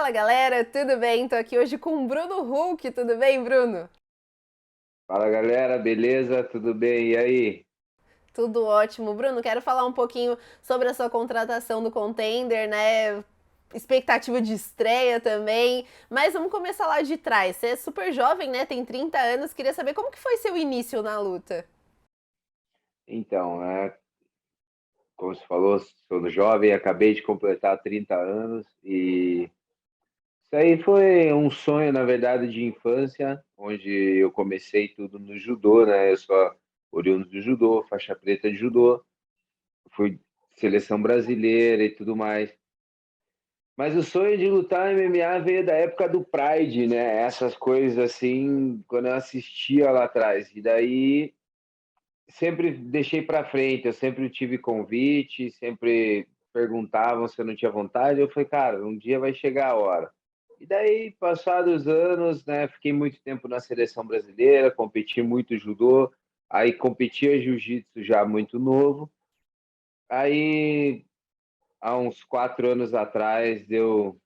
Fala galera, tudo bem? Tô aqui hoje com o Bruno Huck, tudo bem, Bruno? Fala galera, beleza? Tudo bem? E aí? Tudo ótimo. Bruno, quero falar um pouquinho sobre a sua contratação do Contender, né? Expectativa de estreia também, mas vamos começar lá de trás. Você é super jovem, né? Tem 30 anos, queria saber como que foi seu início na luta. Então, como você falou, sou jovem, acabei de completar 30 anos e isso aí foi um sonho, na verdade, de infância, onde eu comecei tudo no judô, né? Eu sou oriundo do judô, faixa preta de judô, fui seleção brasileira e tudo mais. Mas o sonho de lutar MMA veio da época do Pride, né? Essas coisas assim, quando eu assistia lá atrás. E daí sempre deixei para frente, eu sempre tive convite, sempre perguntavam se eu não tinha vontade, eu falei, cara, um dia vai chegar a hora. E daí, passados anos, né, fiquei muito tempo na seleção brasileira, competi muito judô, aí competia jiu-jitsu já muito novo. Aí, há uns 4 anos atrás, eu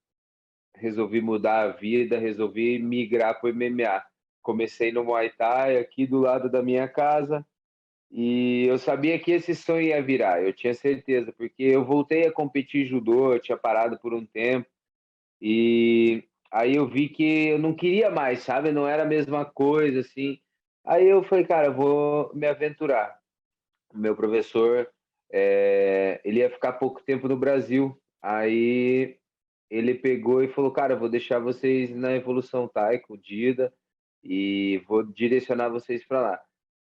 resolvi mudar a vida, resolvi migrar para o MMA. Comecei no Muay Thai aqui do lado da minha casa, e eu sabia que esse sonho ia virar, eu tinha certeza, porque eu voltei a competir judô, eu tinha parado por um tempo, e aí eu vi que eu não queria mais, sabe? Não era a mesma coisa, assim. Aí eu falei, cara, eu vou me aventurar. O meu professor, ele ia ficar pouco tempo no Brasil, aí ele pegou e falou, cara, eu vou deixar vocês na Evolução Tai com o Dida e vou direcionar vocês para lá.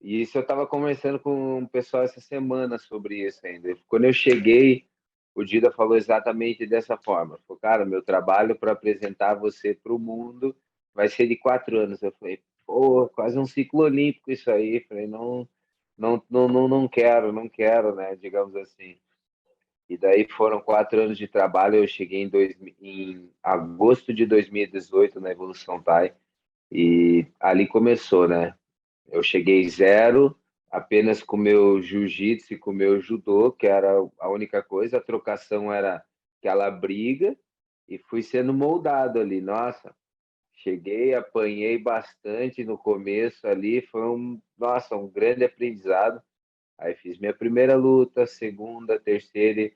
E isso eu estava conversando com o pessoal essa semana sobre isso ainda. Quando eu cheguei, o Dida falou exatamente dessa forma. Falou, cara, meu trabalho para apresentar você para o mundo vai ser de 4 anos. Eu falei, pô, quase um ciclo olímpico isso aí. Falei, não, não, não, não, não quero, não quero, né? Digamos assim. E daí foram 4 anos de trabalho. Eu cheguei em agosto de 2018 na Evolução Tai e ali começou, né? Eu cheguei zero, apenas com meu jiu-jitsu e com meu judô, que era a única coisa. A trocação era aquela briga e fui sendo moldado ali. Nossa, cheguei, apanhei bastante no começo ali, foi nossa, um grande aprendizado. Aí fiz minha primeira luta, segunda, terceira,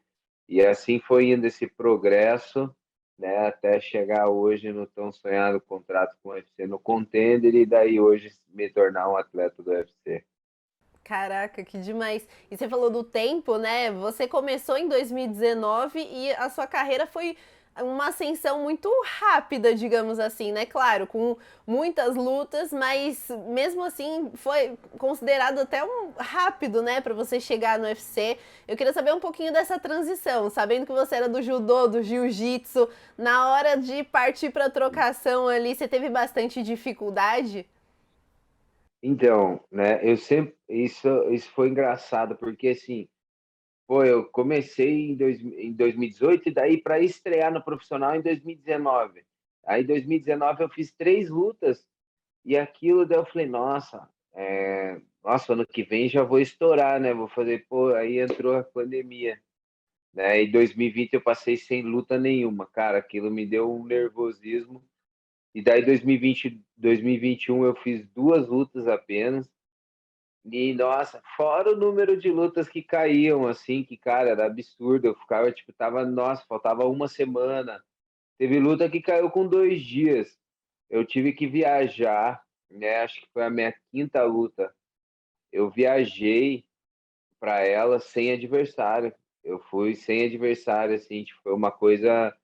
e assim foi indo esse progresso, né, até chegar hoje no tão sonhado contrato com o UFC no Contender e daí hoje me tornar um atleta do UFC. Caraca, que demais. E você falou do tempo, né? Você começou em 2019 e a sua carreira foi uma ascensão muito rápida, digamos assim, né? Claro, com muitas lutas, mas mesmo assim foi considerado até um rápido, né, para você chegar no UFC. Eu queria saber um pouquinho dessa transição, sabendo que você era do judô, do jiu-jitsu, na hora de partir para trocação ali, você teve bastante dificuldade? Então, né, eu sempre isso foi engraçado porque assim, pô, eu comecei em 2018 e daí para estrear no profissional em 2019. Aí em 2019 eu fiz 3 lutas. E aquilo, daí eu falei, nossa, nossa, ano que vem já vou estourar, né? Vou fazer, pô, aí entrou a pandemia, né? Em 2020 eu passei sem luta nenhuma, cara, aquilo me deu um nervosismo. E daí 2020, 2021 eu fiz 2 lutas apenas. E, nossa, fora o número de lutas que caíam, assim, que, cara, era absurdo. Eu ficava, tipo, tava, nossa, faltava uma semana. Teve luta que caiu com 2 dias. Eu tive que viajar, né? Acho que foi a minha quinta luta. Eu viajei para ela sem adversário. Eu fui sem adversário, assim, tipo, foi uma coisa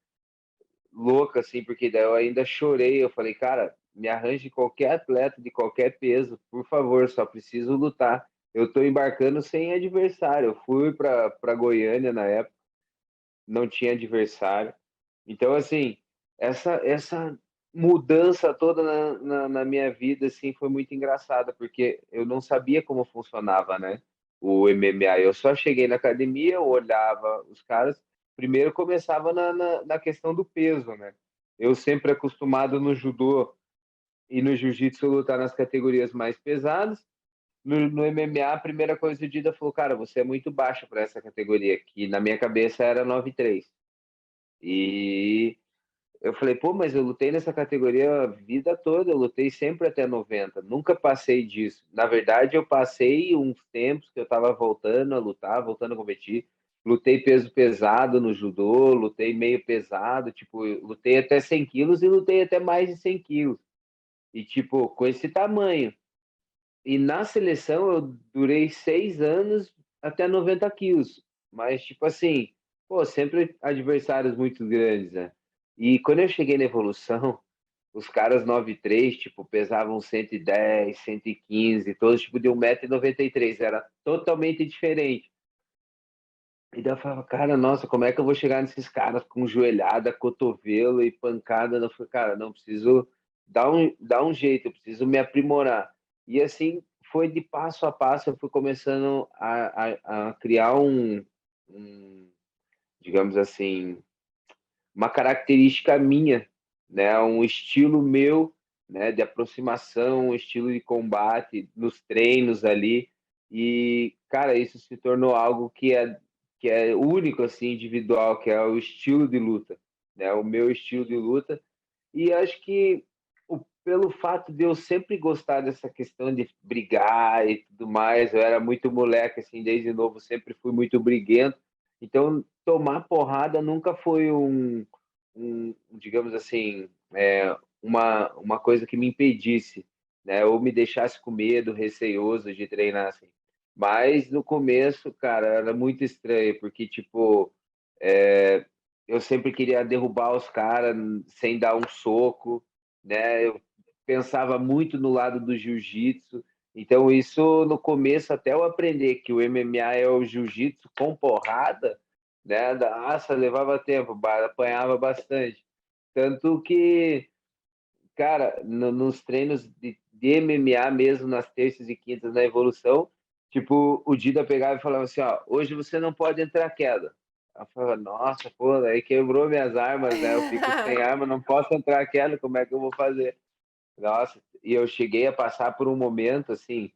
louca, assim, porque daí eu ainda chorei. Eu falei, cara, me arranje qualquer atleta de qualquer peso, por favor, só preciso lutar. Eu tô embarcando sem adversário. Eu fui para Goiânia na época, não tinha adversário. Então, assim, essa mudança toda na minha vida, assim, foi muito engraçada, porque eu não sabia como funcionava, né, o MMA. Eu só cheguei na academia, eu olhava os caras, primeiro começava na questão do peso, né? Eu sempre acostumado no judô e no jiu-jitsu lutar nas categorias mais pesadas. No MMA, a primeira coisa que o Dida falou, cara, você é muito baixo para essa categoria, que na minha cabeça era 9,3. E Eu falei, pô, mas eu lutei nessa categoria a vida toda, eu lutei sempre até 90, nunca passei disso. Na verdade, eu passei uns tempos que eu tava voltando a lutar, voltando a competir. Lutei peso pesado no judô, lutei meio pesado, tipo, eu lutei até 100 quilos e lutei até mais de 100 quilos. E, tipo, com esse tamanho. E na seleção eu durei 6 anos até 90 quilos. Mas, tipo assim, pô, sempre adversários muito grandes, né? E quando eu cheguei na evolução, os caras 9'3", tipo, pesavam 110, 115, todos tipo de 1,93 m. Era totalmente diferente. E daí eu falava, cara, nossa, como é que eu vou chegar nesses caras com joelhada, cotovelo e pancada? Eu falei, cara, não, preciso dar um jeito, eu preciso me aprimorar. E assim, foi de passo a passo, eu fui começando a criar digamos assim, uma característica minha, né? Um estilo meu, né? De aproximação, um estilo de combate nos treinos ali. E, cara, isso se tornou algo que é único, assim, individual, que é o estilo de luta, né? O meu estilo de luta. E acho que pelo fato de eu sempre gostar dessa questão de brigar e tudo mais, eu era muito moleque, assim, desde novo, sempre fui muito briguento. Então, tomar porrada nunca foi digamos assim, uma coisa que me impedisse, né? Ou me deixasse com medo, receioso de treinar, assim. Mas no começo, cara, era muito estranho, porque, tipo, é, eu sempre queria derrubar os caras sem dar um soco, né? Eu pensava muito no lado do jiu-jitsu. Então, isso no começo, até eu aprender que o MMA é o jiu-jitsu com porrada, né? Nossa, levava tempo, apanhava bastante. Tanto que, cara, nos treinos de MMA mesmo, nas terças e quintas na evolução, tipo, o Dida pegava e falava assim, ó, hoje você não pode entrar queda. Eu falava, nossa, pô, aí quebrou minhas armas, né? Eu fico sem arma, não posso entrar queda, como é que eu vou fazer? Nossa, e eu cheguei a passar por um momento, assim,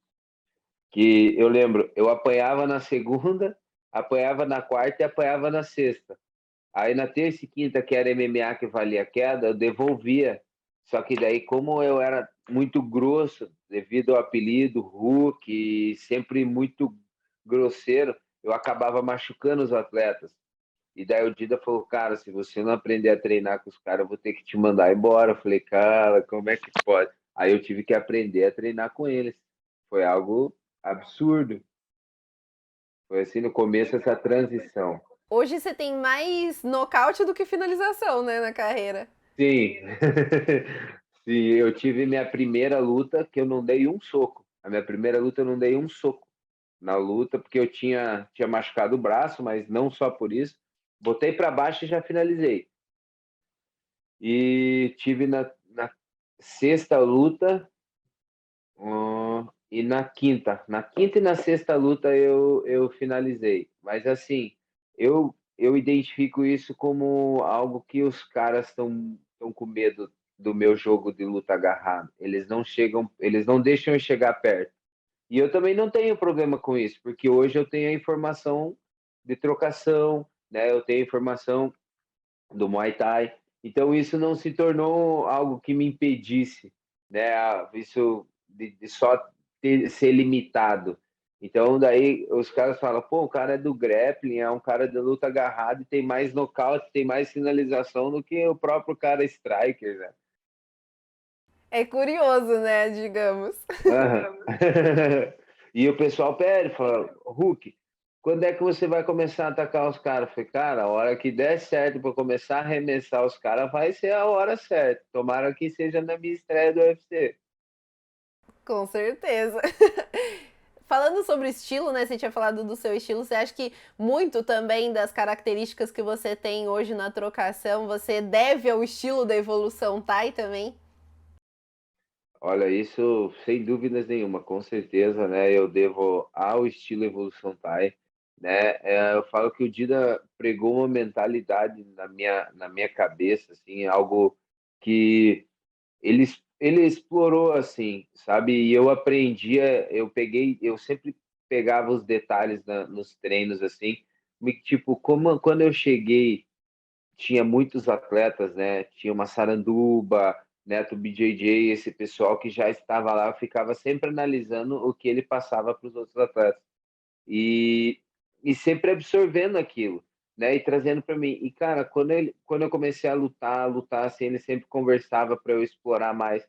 que eu lembro, eu apanhava na segunda, apanhava na quarta e apanhava na sexta. Aí na terça e quinta, que era MMA que valia queda, eu devolvia. Só que daí, como eu era muito grosso, devido ao apelido Hulk, e sempre muito grosseiro, eu acabava machucando os atletas. E daí o Dida falou, cara, se você não aprender a treinar com os caras, eu vou ter que te mandar embora. Eu falei, cara, como é que pode? Aí eu tive que aprender a treinar com eles. Foi algo absurdo. Foi assim no começo essa transição. Hoje você tem mais nocaute do que finalização, né, na carreira. Sim. Sim, eu tive minha primeira luta que eu não dei um soco. A minha primeira luta eu não dei um soco na luta, porque eu tinha machucado o braço, mas não só por isso. Botei para baixo e já finalizei. E tive na sexta luta, e na quinta. Na quinta e na sexta luta eu finalizei. Mas assim, eu identifico isso como algo que os caras estão com medo do meu jogo de luta agarrado. Eles não deixam eu chegar perto. E eu também não tenho problema com isso, porque hoje eu tenho a informação de trocação, né? Eu tenho a informação do Muay Thai. Então isso não se tornou algo que me impedisse, né? Isso de só ser limitado. Então daí os caras falam, pô, o cara é do grappling, é um cara de luta agarrada e tem mais nocaute, tem mais finalização do que o próprio cara striker, né? É curioso, né, digamos. Aham. E o pessoal pede, fala, Hulk, quando é que você vai começar a atacar os caras? Eu falei, cara, a hora que der certo para começar a arremessar os caras, vai ser a hora certa. Tomara que seja na minha estreia do UFC. Com certeza. Falando sobre estilo, né? Você tinha falado do seu estilo. Você acha que muito também das características que você tem hoje na trocação você deve ao estilo da evolução Thai também? Olha, isso sem dúvidas nenhuma, com certeza, né? Eu devo ao estilo Evolução Thai, né? Eu falo que o Dida pregou uma mentalidade na minha cabeça, assim, algo que ele explorou assim, sabe? E eu aprendia, eu sempre pegava os detalhes nos treinos assim, tipo, como quando eu cheguei tinha muitos atletas, né? Tinha uma Saranduba, Neto BJJ, esse pessoal que já estava lá, eu ficava sempre analisando o que ele passava para os outros atletas e, e sempre absorvendo aquilo, né? E trazendo para mim. E cara, quando eu comecei a lutar, assim, ele sempre conversava para eu explorar mais.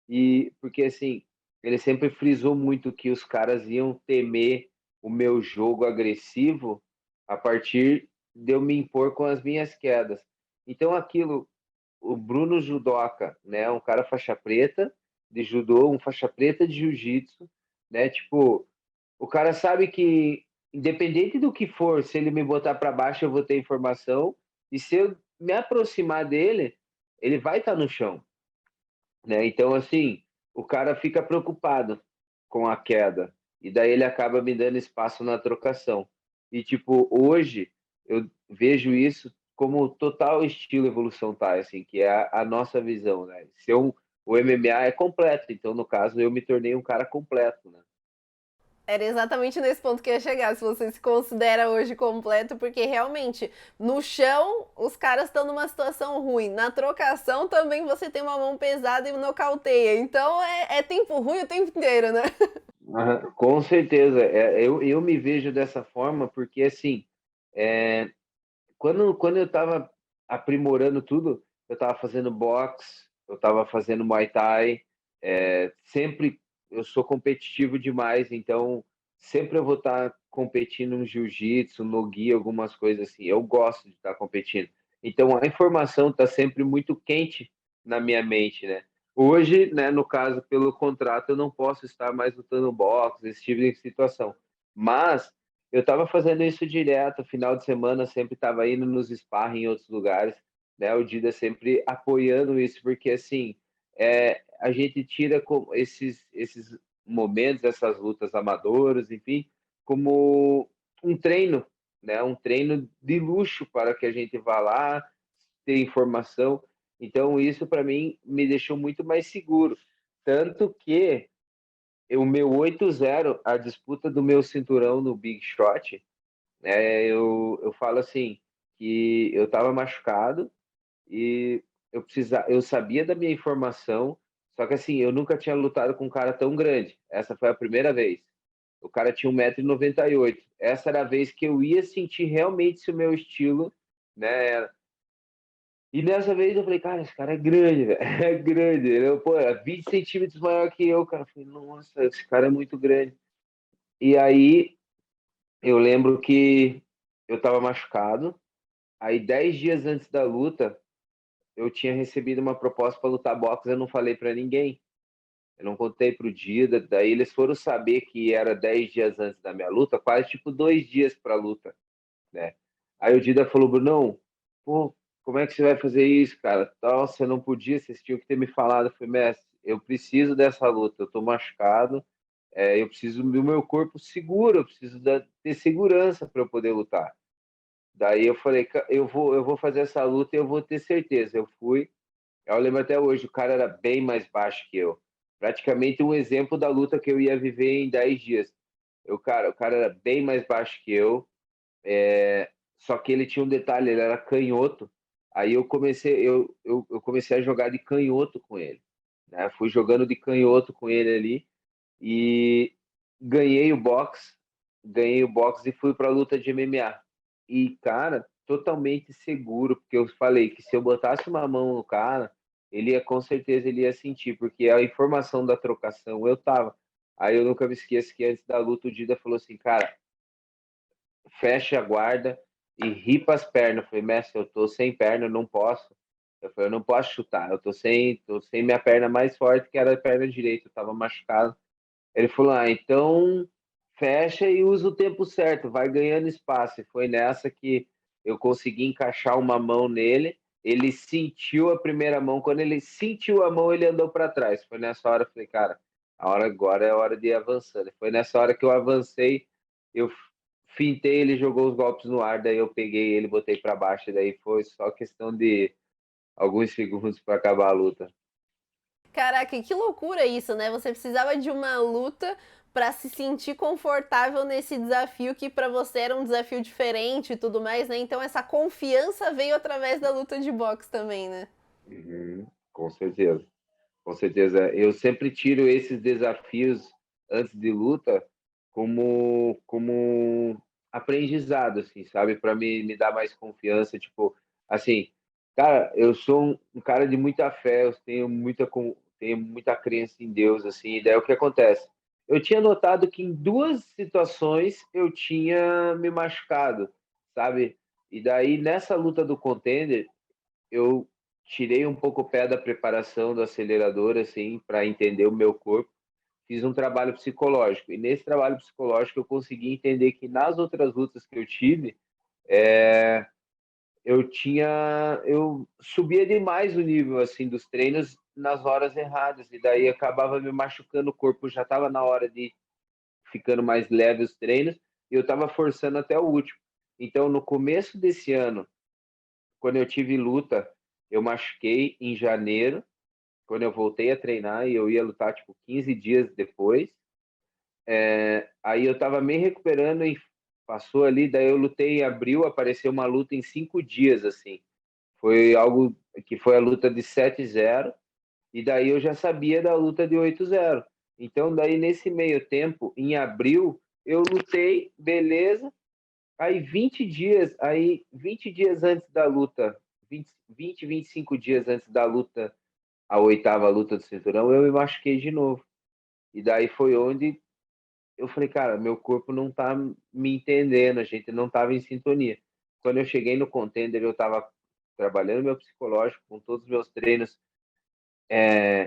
E porque assim, ele sempre frisou muito que os caras iam temer o meu jogo agressivo a partir de eu me impor com as minhas quedas. Então aquilo, o Bruno Judoca, né, um cara faixa preta de judô, um faixa preta de jiu-jitsu, né? Tipo, o cara sabe que, independente do que for, se ele me botar para baixo, eu vou ter informação. E se eu me aproximar dele, ele vai estar no chão, né? Então, assim, o cara fica preocupado com a queda. E daí ele acaba me dando espaço na trocação. E, tipo, hoje eu vejo isso como total estilo evolução Thai, assim, que é a nossa visão, né? O MMA é completo, então, no caso, eu me tornei um cara completo, né? Era exatamente nesse ponto que eu ia chegar, se você se considera hoje completo, porque realmente, no chão, os caras estão numa situação ruim. Na trocação também você tem uma mão pesada e nocauteia. Então é tempo ruim o tempo inteiro, né? Aham, com certeza. Eu me vejo dessa forma porque, assim, é, quando eu estava aprimorando tudo, eu estava fazendo boxe, eu estava fazendo Muay Thai, sempre eu sou competitivo demais, então sempre eu vou estar competindo no jiu-jitsu, no gi, algumas coisas assim. Eu gosto de estar competindo. Então a informação está sempre muito quente na minha mente, né? Hoje, né, no caso, pelo contrato, eu não posso estar mais lutando boxe, esse tipo de situação. Mas eu estava fazendo isso direto, final de semana sempre estava indo nos sparring em outros lugares, né? O Dida sempre apoiando isso, porque assim, a gente tira esses momentos, essas lutas amadoras, enfim, como um treino, né? Um treino de luxo para que a gente vá lá ter informação. Então isso para mim me deixou muito mais seguro, tanto que o meu 8-0, a disputa do meu cinturão no Big Shot, eu falo assim, que eu estava machucado e eu sabia da minha informação, só que assim, eu nunca tinha lutado com um cara tão grande. Essa foi a primeira vez. O cara tinha 1,98 m. Essa era a vez que eu ia sentir realmente se o meu estilo, né? E nessa vez eu falei, cara, esse cara é grande, velho. É grande. Ele, pô, é 20 centímetros maior que eu, cara. Eu falei, nossa, esse cara é muito grande. E aí eu lembro que eu estava machucado. Aí, 10 dias antes da luta, eu tinha recebido uma proposta para lutar boxe. Eu não falei para ninguém. Eu não contei pro Dida. Daí eles foram saber que era 10 dias antes da minha luta, quase tipo 2 dias para a luta, né? Aí o Dida falou, Brunão, pô, como é que você vai fazer isso, cara? Nossa, você não podia, vocês tinham que ter me falado. Eu falei, mestre, eu preciso dessa luta. Eu tô machucado. Eu preciso do meu corpo seguro. Eu preciso ter segurança para eu poder lutar. Daí eu falei, eu vou fazer essa luta e eu vou ter certeza. Eu fui, eu lembro até hoje, o cara era bem mais baixo que eu. Praticamente um exemplo da luta que eu ia viver em 10 dias. O cara era bem mais baixo que eu, só que ele tinha um detalhe, ele era canhoto. Aí eu comecei a jogar de canhoto com ele, né? Fui jogando de canhoto com ele ali e ganhei o box, ganhei o box e fui para a luta de MMA. E, cara, totalmente seguro, porque eu falei que se eu botasse uma mão no cara, ele ia com certeza ele ia sentir, porque a informação da trocação eu tava. Aí eu nunca me esqueço que antes da luta o Dida falou assim, cara, fecha a guarda e ripa as pernas. Eu falei, mestre, eu tô sem perna, eu não posso. Eu falei, eu não posso chutar, eu tô sem minha perna mais forte, que era a perna direita, eu tava machucado. Ele falou: então fecha e usa o tempo certo, vai ganhando espaço. E foi nessa que eu consegui encaixar uma mão nele. Ele sentiu a primeira mão. Quando ele sentiu a mão, ele andou para trás. Foi nessa hora que eu falei, cara, a hora agora é a hora de ir avançando. Foi nessa hora que eu avancei, eu fintei, ele jogou os golpes no ar, daí eu peguei ele, botei para baixo, e daí foi só questão de alguns segundos para acabar a luta. Caraca, que loucura isso, né? Você precisava de uma luta para se sentir confortável nesse desafio que para você era um desafio diferente e tudo mais, né? Então essa confiança veio através da luta de boxe também, né? Uhum, com certeza. Com certeza. Eu sempre tiro esses desafios antes de luta como aprendizado, assim, sabe? Para me dar mais confiança. Tipo, assim, cara, eu sou um cara de muita fé, eu tenho muita crença em Deus, assim. E daí o que acontece? Eu tinha notado que em duas situações eu tinha me machucado, sabe? E daí nessa luta do contender, eu tirei um pouco o pé da preparação do acelerador, assim, para entender o meu corpo. Fiz um trabalho psicológico. E nesse trabalho psicológico eu consegui entender que nas outras lutas que eu tive, é, eu subia demais o nível, assim, dos treinos nas horas erradas. E daí acabava me machucando o corpo. Já estava na hora de ficando mais leve os treinos. E eu estava forçando até o último. Então, no começo desse ano, quando eu tive luta, eu machuquei em janeiro, quando eu voltei a treinar e eu ia lutar tipo 15 dias depois. Aí eu tava me recuperando e passou ali, daí eu lutei em abril, apareceu uma luta em 5 dias, assim. Foi algo que foi a luta de 7-0 e daí eu já sabia da luta de 8-0. Então, daí nesse meio tempo, em abril, eu lutei, beleza. Aí 20 dias antes da luta, 25 dias antes da luta, a oitava luta do cinturão, eu me machuquei de novo. E daí foi onde eu falei, cara, meu corpo não tá me entendendo, a gente não tava em sintonia. Quando eu cheguei no contender, eu tava trabalhando meu psicológico com todos os meus treinos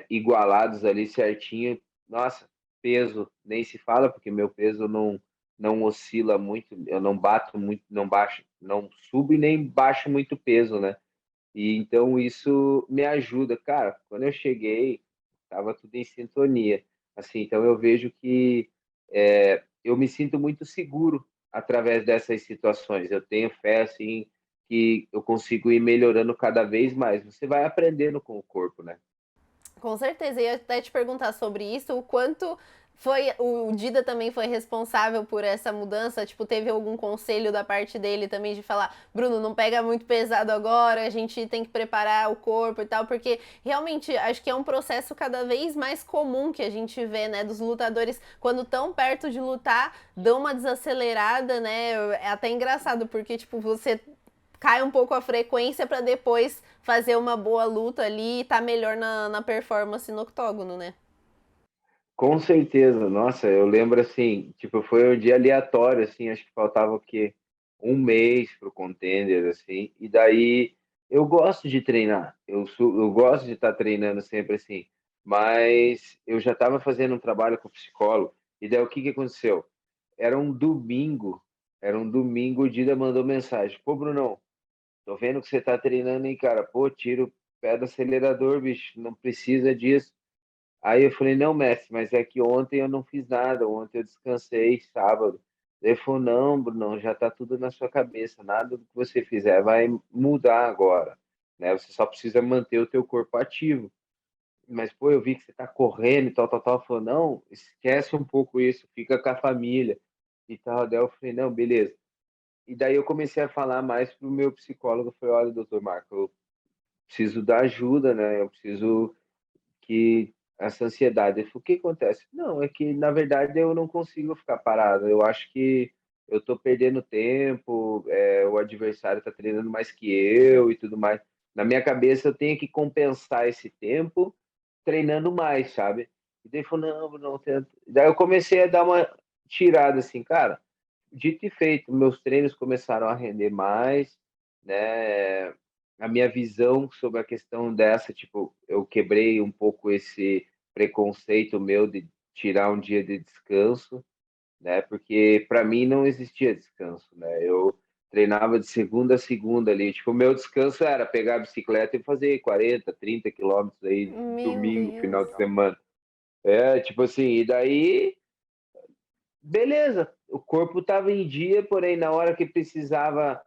igualados ali certinho. Nossa, peso nem se fala, porque meu peso não oscila muito, eu não bato muito, não baixo, não subo e nem baixo muito peso, né? E então isso me ajuda. Cara, quando eu cheguei, estava tudo em sintonia. Assim, então eu vejo que eu me sinto muito seguro através dessas situações. Eu tenho fé, assim, que eu consigo ir melhorando cada vez mais. Você vai aprendendo com o corpo, né? Com certeza, eu ia até te perguntar sobre isso, o quanto foi o Dida também foi responsável por essa mudança, tipo, teve algum conselho da parte dele também de falar, Bruno, não pega muito pesado agora, a gente tem que preparar o corpo e tal, porque realmente acho que é um processo cada vez mais comum que a gente vê, né, dos lutadores quando estão perto de lutar, dão uma desacelerada, né? É até engraçado porque tipo, você cai um pouco a frequência para depois fazer uma boa luta ali e tá melhor na performance no octógono, né? Com certeza, nossa, eu lembro assim, tipo, foi um dia aleatório, assim, acho que faltava o quê? Um mês pro contender, assim, e daí eu gosto de treinar, eu gosto de estar treinando sempre assim, mas eu já estava fazendo um trabalho com psicólogo, e daí o que que aconteceu? Era um domingo, o Dida mandou mensagem, pô, Brunão, tô vendo que você tá treinando, hein, cara, pô, tira o pé do acelerador, bicho, não precisa disso. Aí eu falei, não, mestre, mas é que ontem eu não fiz nada, ontem eu descansei, sábado. Ele falou, não, Bruno, já está tudo na sua cabeça, nada do que você fizer vai mudar agora, né? Você só precisa manter o teu corpo ativo. Mas, pô, eu vi que você está correndo e tal, tal, tal. Ele falou, não, esquece um pouco isso, fica com a família e tal. Daí eu falei, não, beleza. E daí eu comecei a falar mais pro meu psicólogo, foi, olha, doutor Marco, eu preciso da ajuda, né? Eu preciso que essa ansiedade. Ele falou, o que acontece? Não, é que na verdade eu não consigo ficar parado. Eu acho que eu estou perdendo tempo, o adversário está treinando mais que eu e tudo mais. Na minha cabeça eu tenho que compensar esse tempo treinando mais, sabe? E daí ele falou, não, não tento. Daí eu comecei a dar uma tirada assim, cara, dito e feito, meus treinos começaram a render mais, né? A minha visão sobre a questão dessa, tipo, eu quebrei um pouco esse preconceito meu de tirar um dia de descanso, né? Porque para mim não existia descanso, né? Eu treinava de segunda a segunda ali, tipo, o meu descanso era pegar a bicicleta e fazer 40, 30 quilômetros aí Meu domingo, Deus. final de semana. Tipo assim, e daí beleza, o corpo estava em dia, porém na hora que precisava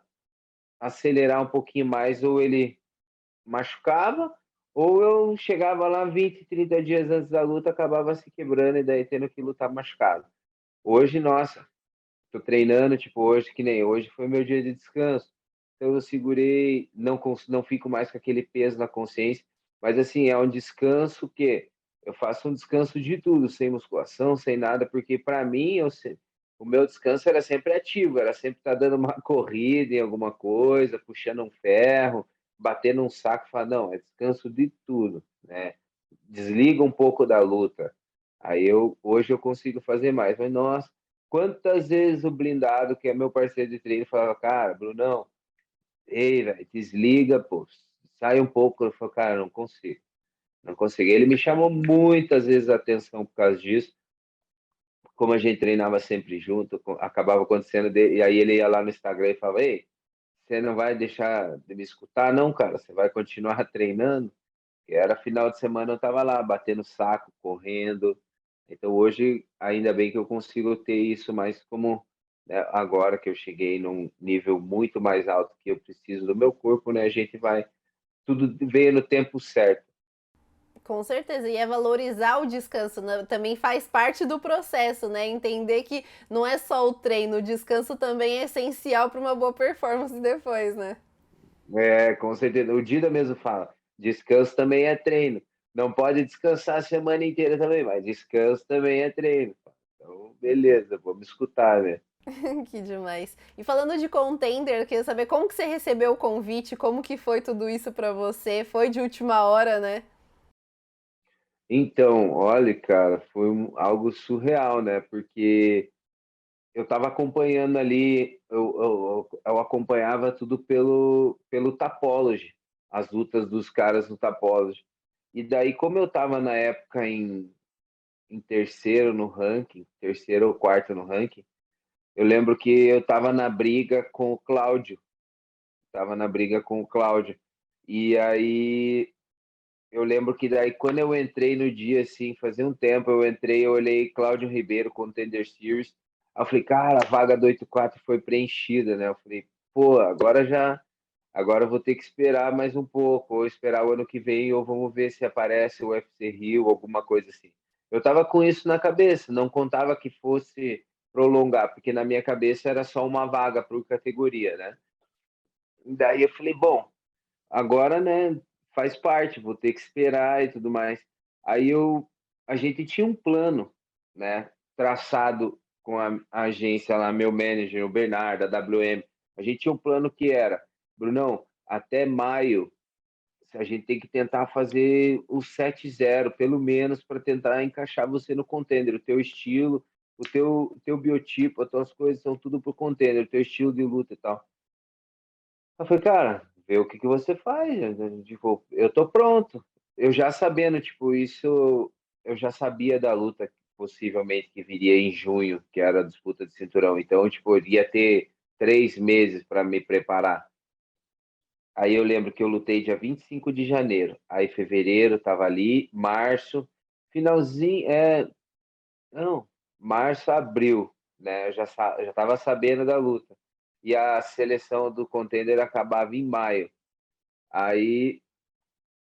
acelerar um pouquinho mais, ou ele machucava, ou eu chegava lá 20, 30 dias antes da luta, acabava se quebrando e daí tendo que lutar machucado. Hoje, nossa, tô treinando, tipo, hoje, que nem hoje foi meu dia de descanso. Então eu segurei, não fico mais com aquele peso na consciência, mas assim, é um descanso que eu faço um descanso de tudo, sem musculação, sem nada, porque para mim o meu descanso era sempre ativo, era sempre estar dando uma corrida em alguma coisa, puxando um ferro, batendo um saco, falar, não, é descanso de tudo, né? Desliga um pouco da luta. Aí hoje eu consigo fazer mais, mas nossa, quantas vezes o blindado, que é meu parceiro de treino, falava, cara, Brunão, ei, velho, desliga, pô, sai um pouco. Eu falei, cara, não consigo, não consigo. Ele me chamou muitas vezes a atenção por causa disso, como a gente treinava sempre junto, acabava acontecendo, e aí ele ia lá no Instagram e falava, ei, você não vai deixar de me escutar, não, cara, você vai continuar treinando? Que era final de semana, eu estava lá, batendo saco, correndo. Então hoje, ainda bem que eu consigo ter isso mais como, né, agora que eu cheguei num nível muito mais alto que eu preciso do meu corpo, né? A gente vai, tudo veio no tempo certo. Com certeza, e é valorizar o descanso, né? Também faz parte do processo, né? Entender que não é só o treino, o descanso também é essencial para uma boa performance depois, né? É, com certeza. O Dida mesmo fala, descanso também é treino. Não pode descansar a semana inteira também, mas descanso também é treino. Então, beleza, vamos escutar, né? Que demais. E falando de Contender, eu queria saber como que você recebeu o convite, como que foi tudo isso para você? Foi de última hora, né? Então, olha, cara, foi algo surreal, né? Porque eu estava acompanhando ali, eu acompanhava tudo pelo Tapology, as lutas dos caras no Tapology. E daí, como eu estava na época em terceiro no ranking, terceiro ou quarto no ranking, eu lembro que eu estava na briga com o Cláudio, estava na briga com o Cláudio. E aí eu lembro que daí quando eu entrei no dia, assim, fazia um tempo, eu entrei, eu olhei Cláudio Ribeiro, Contender Series, aí eu falei, cara, a vaga do 84 foi preenchida, né? Eu falei, pô, agora eu vou ter que esperar mais um pouco, ou esperar o ano que vem, ou vamos ver se aparece o UFC Rio, alguma coisa assim. Eu tava com isso na cabeça, não contava que fosse prolongar, porque na minha cabeça era só uma vaga por categoria, né? Daí eu falei, bom, agora, né, faz parte, vou ter que esperar e tudo mais. Aí a gente tinha um plano, né, traçado com a agência lá, meu manager, o Bernardo, a WM. A gente tinha um plano que era, Brunão, até maio, a gente tem que tentar fazer o 7-0, pelo menos, para tentar encaixar você no contender, o teu estilo, o teu biotipo, as tuas coisas são tudo pro contender, o teu estilo de luta e tal. Eu falei, cara, vê o que que você faz. Tipo, eu tô pronto. Eu já sabendo, tipo, isso, eu já sabia da luta possivelmente que viria em junho, que era a disputa de cinturão. Então, tipo, eu ia ter 3 meses para me preparar. Aí eu lembro que eu lutei dia 25 de janeiro. Aí fevereiro tava ali, março, finalzinho, não, março, abril, né? Eu já tava sabendo da luta. E a seleção do contender acabava em maio. Aí,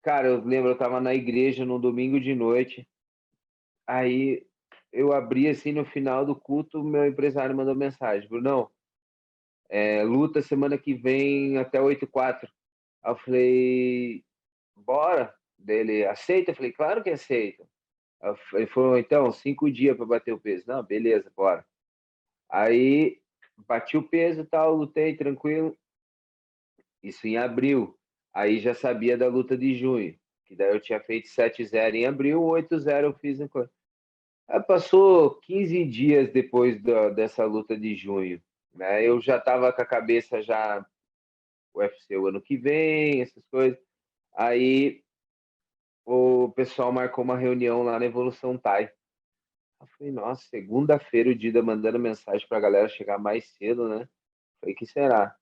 cara, eu lembro, eu tava na igreja num domingo de noite. Aí eu abri assim no final do culto, meu empresário mandou mensagem: Brunão, luta semana que vem até 8-4. Aí eu falei, bora. Dele, aceita? Eu falei, claro que aceita. Ele falou, então, 5 dias para bater o peso. Não, beleza, bora. Aí bati o peso e tal, lutei tranquilo. Isso em abril. Aí já sabia da luta de junho, que daí eu tinha feito 7-0 em abril, 8-0 eu fiz em. Aí passou 15 dias depois dessa luta de junho, né? Eu já estava com a cabeça já o UFC o ano que vem, essas coisas. Aí o pessoal marcou uma reunião lá na Evolução Thai. Eu falei, nossa, segunda-feira o Dida mandando mensagem para a galera chegar mais cedo, né? Falei, que será?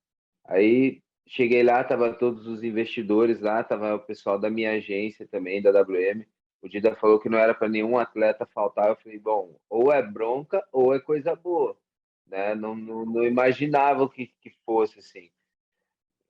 Aí cheguei lá, tava todos os investidores lá, tava o pessoal da minha agência também, da WM. O Dida falou que não era para nenhum atleta faltar. Eu falei, bom, ou é bronca ou é coisa boa, né? Não imaginava que fosse assim.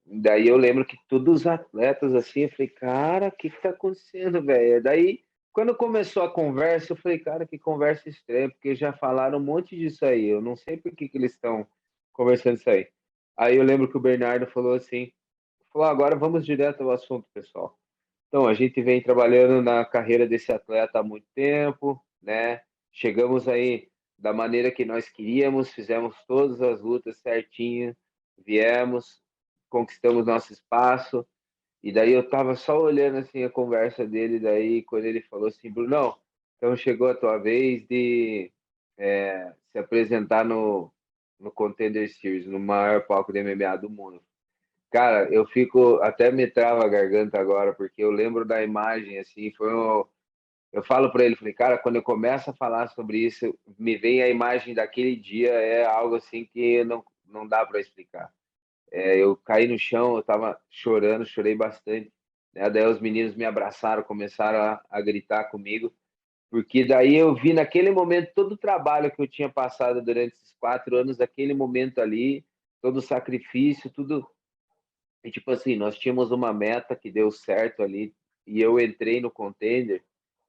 Daí eu lembro que todos os atletas, assim, eu falei, cara, o que que tá acontecendo, velho? Daí, quando começou a conversa, eu falei, cara, que conversa estranha, porque já falaram um monte disso aí, eu não sei por que que eles estão conversando isso aí. Aí eu lembro que o Bernardo falou assim, falou, agora vamos direto ao assunto, pessoal. Então, a gente vem trabalhando na carreira desse atleta há muito tempo, né? Chegamos aí da maneira que nós queríamos, fizemos todas as lutas certinho, viemos, conquistamos nosso espaço. E daí eu tava só olhando assim a conversa dele, daí quando ele falou assim, Brunão, então chegou a tua vez de se apresentar no Contender Series, no maior palco de MMA do mundo. Cara, eu fico até me trava a garganta agora, porque eu lembro da imagem, assim, eu falo para ele, falei, cara, quando eu começo a falar sobre isso, me vem a imagem daquele dia, é algo assim que não dá para explicar. Eu caí no chão, eu tava chorando, chorei bastante, né? Daí os meninos me abraçaram, começaram a gritar comigo, porque daí eu vi naquele momento todo o trabalho que eu tinha passado durante esses 4 anos, aquele momento ali, todo o sacrifício, tudo. E, tipo assim, nós tínhamos uma meta que deu certo ali, e eu entrei no contender,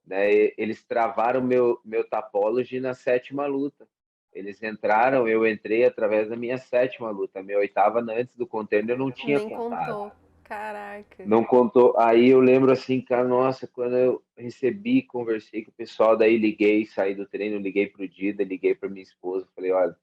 né? Eles travaram meu Tapology na sétima luta. Eles entraram, eu entrei através da minha sétima luta. Minha oitava, antes do contender, eu não tinha Nem contado. contou. Caraca. Não contou. Aí eu lembro assim, cara, nossa, quando eu recebi, conversei com o pessoal, daí liguei, saí do treino, liguei pro Dida, liguei pra minha esposa, falei, olha,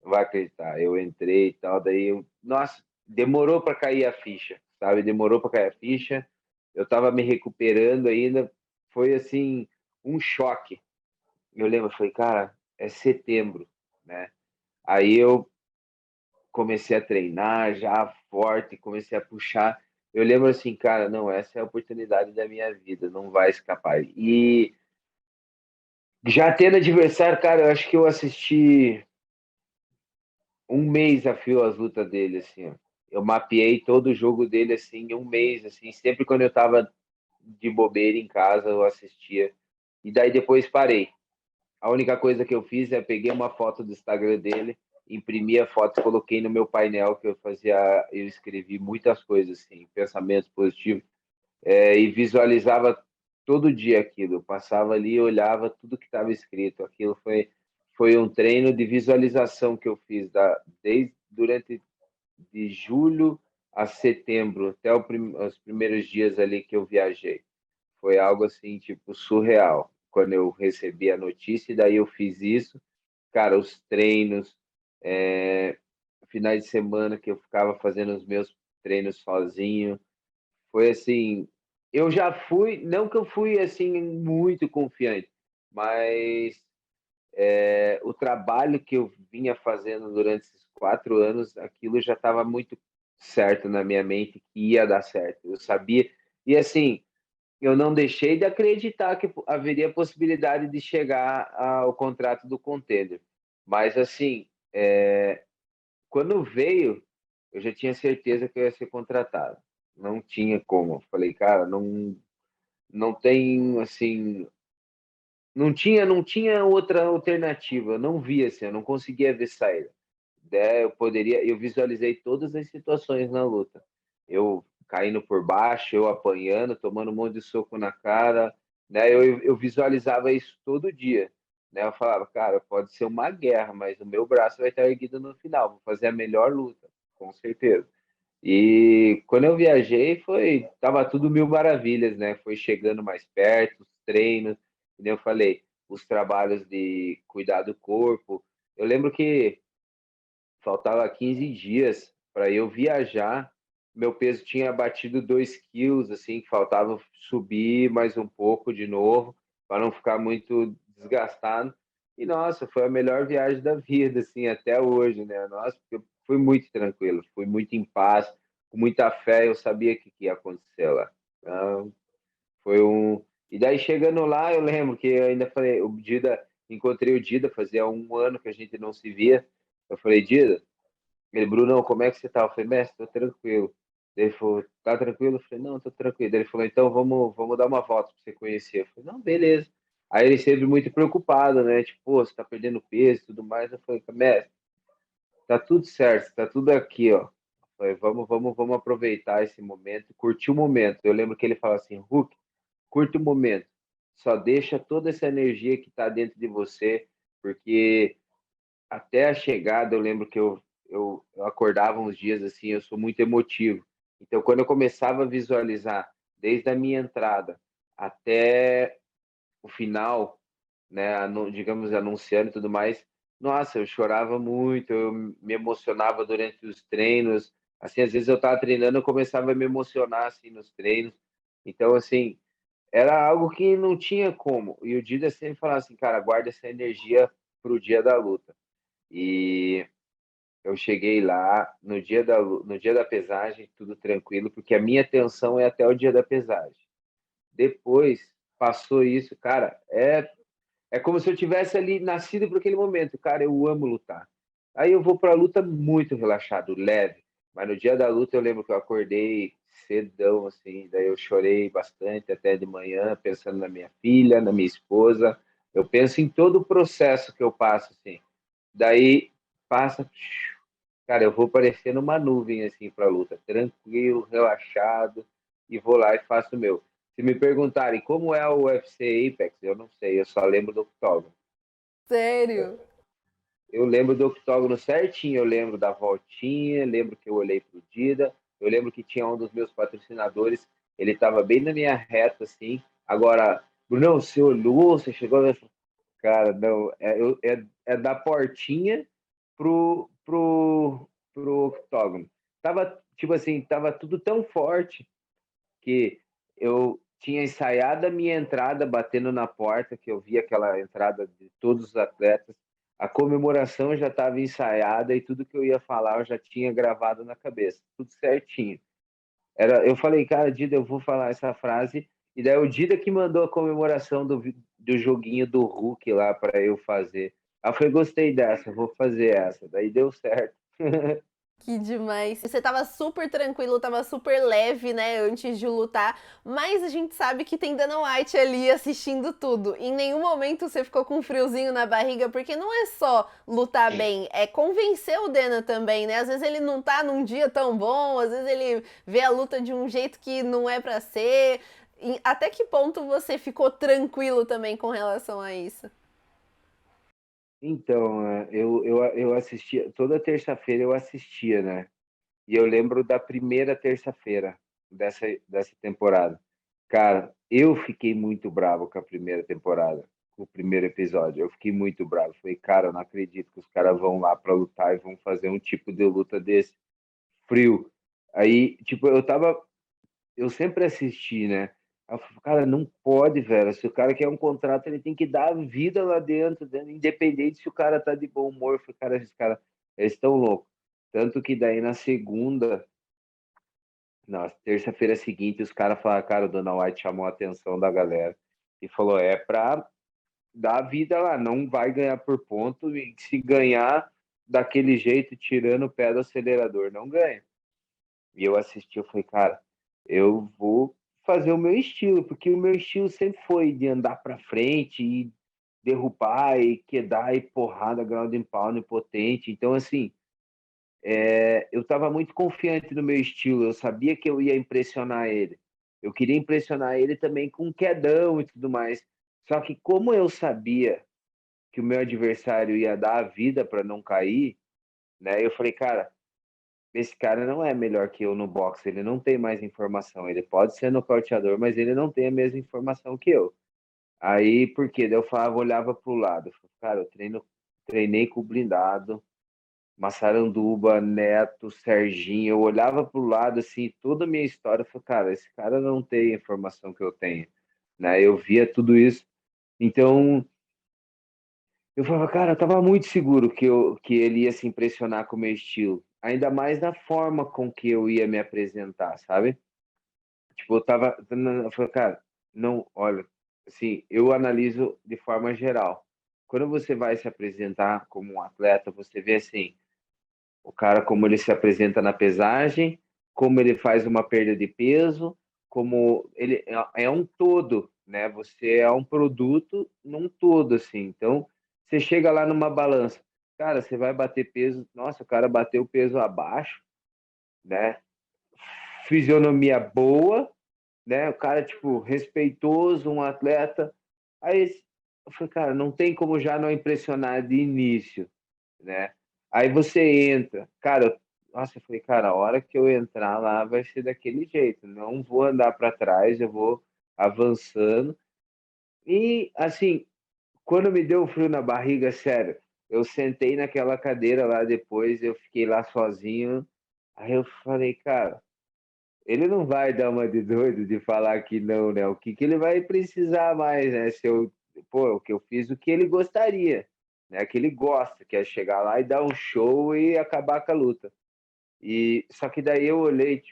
não vai acreditar. Eu entrei e tal, daí nossa, demorou para cair a ficha, sabe? Demorou para cair a ficha. Eu tava me recuperando ainda. Foi assim, um choque. Eu lembro, eu falei, cara, é setembro, né? Aí eu comecei a treinar já forte, comecei a puxar. Eu lembro assim, cara, não, essa é a oportunidade da minha vida, não vai escapar. E já tendo adversário, cara, eu acho que eu assisti um mês a fio as lutas dele, assim, ó. Eu mapeei todo o jogo dele, assim, em um mês, assim. Sempre quando eu tava de bobeira em casa, eu assistia. E daí depois parei. A única coisa que eu fiz é peguei uma foto do Instagram dele, imprimi a foto, coloquei no meu painel que eu fazia, eu escrevi muitas coisas, assim, pensamentos positivos, e visualizava todo dia aquilo. Eu passava ali e olhava tudo que estava escrito. Aquilo foi um treino de visualização que eu fiz durante de julho a setembro, até os primeiros dias ali que eu viajei. Foi algo assim, tipo, surreal. Quando eu recebi a notícia, e daí eu fiz isso. Cara, os treinos, finais de semana que eu ficava fazendo os meus treinos sozinho. Foi assim, eu já fui, não que eu fui assim muito confiante, mas o trabalho que eu vinha fazendo durante esses 4 anos, aquilo já estava muito certo na minha mente que ia dar certo. Eu sabia. E assim, eu não deixei de acreditar que haveria possibilidade de chegar ao contrato do Contender. Mas assim, quando veio, eu já tinha certeza que eu ia ser contratado. Não tinha como. Falei, cara, não tem assim, não tinha outra alternativa. Eu não via assim, eu não conseguia ver saída. Eu visualizei todas as situações na luta. Eu caindo por baixo, eu apanhando, tomando um monte de soco na cara, né? Eu visualizava isso todo dia, né? Eu falava, cara, pode ser uma guerra, mas o meu braço vai estar erguido no final. Vou fazer a melhor luta, com certeza. E quando eu viajei, tava tudo mil maravilhas, né? Foi chegando mais perto, os treinos, como eu falei, os trabalhos de cuidar do corpo. Eu lembro que faltava 15 dias para eu viajar. Meu peso tinha batido 2 quilos, assim, que faltava subir mais um pouco de novo, para não ficar muito desgastado. E, nossa, foi a melhor viagem da vida, assim, até hoje, né? Nossa, porque eu fui muito tranquilo, fui muito em paz, com muita fé, eu sabia o que ia acontecer lá. Então, foi um. E daí chegando lá, eu lembro que eu ainda falei, encontrei o Dida, fazia um ano que a gente não se via. Eu falei, Dida, ele, Brunão, como é que você tá? Eu falei, mestre, tô tranquilo. Ele falou, tá tranquilo? Eu falei, não, tô tranquilo. Ele falou, então vamos dar uma volta pra você conhecer. Eu falei, não, beleza. Aí ele sempre muito preocupado, né? Tipo, pô, você tá perdendo peso e tudo mais. Eu falei, mestre, tá tudo certo, tá tudo aqui, ó. Falei, vamos aproveitar esse momento, curtir o momento. Eu lembro que ele falava assim, Hulk, curte o momento, só deixa toda essa energia que está dentro de você, porque até a chegada, eu lembro que eu acordava uns dias assim, eu sou muito emotivo. Então, quando eu começava a visualizar, desde a minha entrada até o final, né, digamos, anunciando e tudo mais, nossa, eu chorava muito, eu me emocionava durante os treinos. Assim, às vezes eu estava treinando, eu começava a me emocionar assim nos treinos. Então, assim, era algo que não tinha como. E o Dida sempre falava assim, cara, guarda essa energia pro dia da luta. E eu cheguei lá no dia da pesagem, tudo tranquilo, porque a minha tensão é até o dia da pesagem. Depois passou isso, cara, é como se eu tivesse ali nascido para aquele momento. Cara, eu amo lutar. Aí eu vou para a luta muito relaxado, leve. Mas no dia da luta eu lembro que eu acordei cedão, assim. Daí eu chorei bastante até de manhã, pensando na minha filha, na minha esposa. Eu penso em todo o processo que eu passo, assim. Daí passa, cara, eu vou parecendo uma nuvem, assim, para a luta. Tranquilo, relaxado. E vou lá e faço o meu. Se me perguntarem como é o UFC Apex, eu não sei, eu só lembro do octógono. Sério? Eu lembro do octógono certinho, eu lembro da voltinha, lembro que eu olhei pro Dida, eu lembro que tinha um dos meus patrocinadores, ele estava bem na minha reta, assim. Agora, Brunão, você olhou, você chegou e falou, cara, não, é da portinha pro octógono. Tava, tipo assim, tava tudo tão forte que eu tinha ensaiado a minha entrada batendo na porta, que eu vi aquela entrada de todos os atletas. A comemoração já estava ensaiada e tudo que eu ia falar eu já tinha gravado na cabeça, tudo certinho. Eu falei, cara, Dida, eu vou falar essa frase. E daí o Dida que mandou a comemoração do joguinho do Hulk lá para eu fazer. Aí eu falei, gostei dessa, vou fazer essa. Daí deu certo. Que demais. Você tava super tranquilo, tava super leve, né, antes de lutar, mas a gente sabe que tem Dana White ali assistindo tudo. Em nenhum momento você ficou com um friozinho na barriga, porque não é só lutar bem, é convencer o Dana também, né? Às vezes ele não tá num dia tão bom, às vezes ele vê a luta de um jeito que não é pra ser. E até que ponto você ficou tranquilo também com relação a isso? Então, eu assistia, toda terça-feira eu assistia, né? E eu lembro da primeira terça-feira dessa temporada. Cara, eu fiquei muito bravo com a primeira temporada, com o primeiro episódio. Eu fiquei muito bravo. Falei, cara, eu não acredito que os caras vão lá para lutar e vão fazer um tipo de luta desse frio. Aí, tipo, eu sempre assisti, né? Eu falei, cara, não pode, velho. Se o cara quer um contrato, ele tem que dar a vida lá dentro, né? Independente se o cara tá de bom humor. Eu falei, cara, esses caras, eles estão loucos. Tanto que daí na segunda, na terça-feira seguinte, os caras falaram, cara, o Dana White chamou a atenção da galera e falou, é pra dar a vida lá, não vai ganhar por ponto e se ganhar daquele jeito, tirando o pé do acelerador, não ganha. E eu assisti, eu falei, cara, eu vou fazer o meu estilo, porque o meu estilo sempre foi de andar para frente e derrubar e quedar e porrada, ground and pound potente. Então, assim, eu estava muito confiante no meu estilo, eu sabia que eu ia impressionar ele. Eu queria impressionar ele também com quedão e tudo mais. Só que como eu sabia que o meu adversário ia dar a vida para não cair, né? Eu falei, cara, esse cara não é melhor que eu no boxe, ele não tem mais informação. Ele pode ser nocauteador, mas ele não tem a mesma informação que eu. Aí, por quê? Daí eu falava, olhava pro lado. Eu falei, cara, treinei com o blindado, Massaranduba, Neto, Serginho. Eu olhava pro lado, assim, toda a minha história. Eu falei, cara, esse cara não tem a informação que eu tenho. Né? Eu via tudo isso. Então, eu falava, cara, eu tava muito seguro que ele ia se impressionar com o meu estilo. Ainda mais na forma com que eu ia me apresentar, sabe? Tipo, eu falei, cara, não, olha, assim, eu analiso de forma geral. Quando você vai se apresentar como um atleta, você vê assim, o cara como ele se apresenta na pesagem, como ele faz uma perda de peso, como ele é um todo, né? Você é um produto num todo, assim. Então, você chega lá numa balança, cara, você vai bater peso, nossa, o cara bateu peso abaixo, né? Fisionomia boa, né? O cara, tipo, respeitoso, um atleta. Aí eu falei, cara, não tem como já não impressionar de início, né? Aí você entra, cara, nossa, eu falei, cara, a hora que eu entrar lá vai ser daquele jeito, não vou andar para trás, eu vou avançando. E assim, quando me deu um frio na barriga, sério, eu sentei naquela cadeira lá depois, eu fiquei lá sozinho. Aí eu falei, cara, ele não vai dar uma de doido de falar que não, né? O que que ele vai precisar mais, né? Se eu, pô, o que eu fiz o que ele gostaria, né? Que ele gosta, que é chegar lá e dar um show e acabar com a luta. E só que daí eu olhei,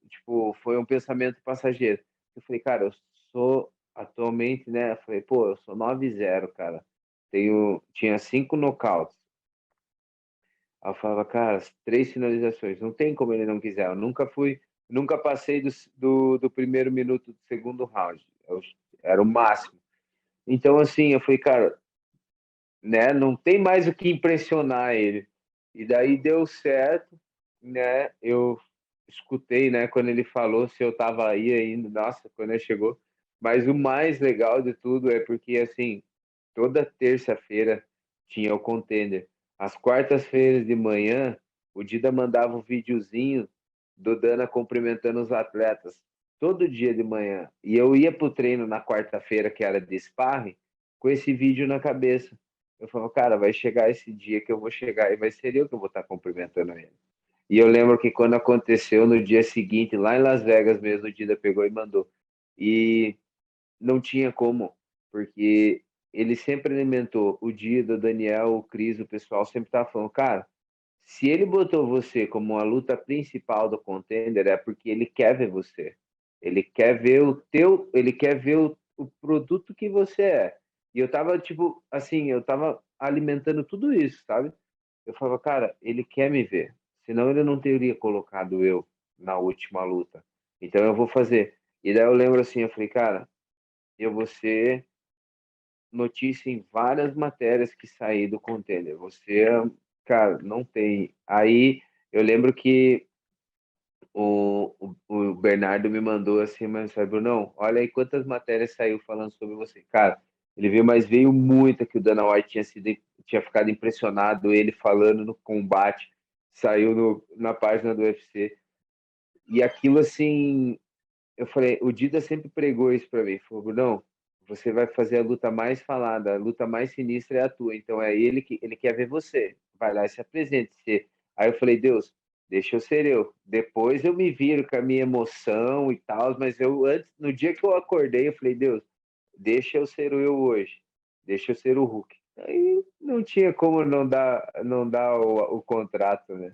tipo, foi um pensamento passageiro. Eu falei, cara, eu sou atualmente, né? Eu falei, pô, eu sou 9-0, cara. Tinha 5 nocautes. Aí eu falava, cara, 3 finalizações. Não tem como ele não quiser. Eu nunca passei do primeiro minuto do segundo round. Era o máximo. Então, assim, eu falei, cara, né? Não tem mais o que impressionar ele. E daí deu certo, né? Eu escutei, né? Quando ele falou se eu tava aí ainda. Nossa, quando ele chegou. Mas o mais legal de tudo é porque, assim, toda terça-feira tinha o Contender. Às quartas-feiras de manhã, o Dida mandava um videozinho do Dana cumprimentando os atletas. Todo dia de manhã. E eu ia pro treino na quarta-feira, que era de sparring, com esse vídeo na cabeça. Eu falava, cara, vai chegar esse dia que eu vou chegar e vai ser eu que eu vou estar cumprimentando ele. E eu lembro que quando aconteceu no dia seguinte, lá em Las Vegas mesmo, o Dida pegou e mandou. E não tinha como, porque ele sempre alimentou o Dida, o Daniel, o Cris, o pessoal sempre estava falando, cara, se ele botou você como a luta principal do contender, é porque ele quer ver você. Ele quer ver ele quer ver o produto que você é. E eu tava, tipo, assim, eu tava alimentando tudo isso, sabe? Eu falava, cara, ele quer me ver. Senão ele não teria colocado eu na última luta. Então eu vou fazer. E daí eu lembro assim, eu falei, cara, eu vou ser notícia em várias matérias que saí do contender. Você, cara, não tem. Aí eu lembro que o Bernardo me mandou assim, mas sabe, Brunão, olha aí quantas matérias saiu falando sobre você. Cara, ele veio, mas veio muita que o Dana White tinha ficado impressionado, ele falando no combate, saiu na página do UFC. E aquilo assim, eu falei, o Dida sempre pregou isso para mim. Falou, não, você vai fazer a luta mais falada, a luta mais sinistra é a tua. Então é ele que ele quer ver você. Vai lá e se apresente. Aí eu falei, Deus, deixa eu ser eu. Depois eu me viro com a minha emoção e tal, mas eu antes, no dia que eu acordei, eu falei, Deus, deixa eu ser eu hoje. Deixa eu ser o Hulk. Aí não tinha como não dar o contrato, né?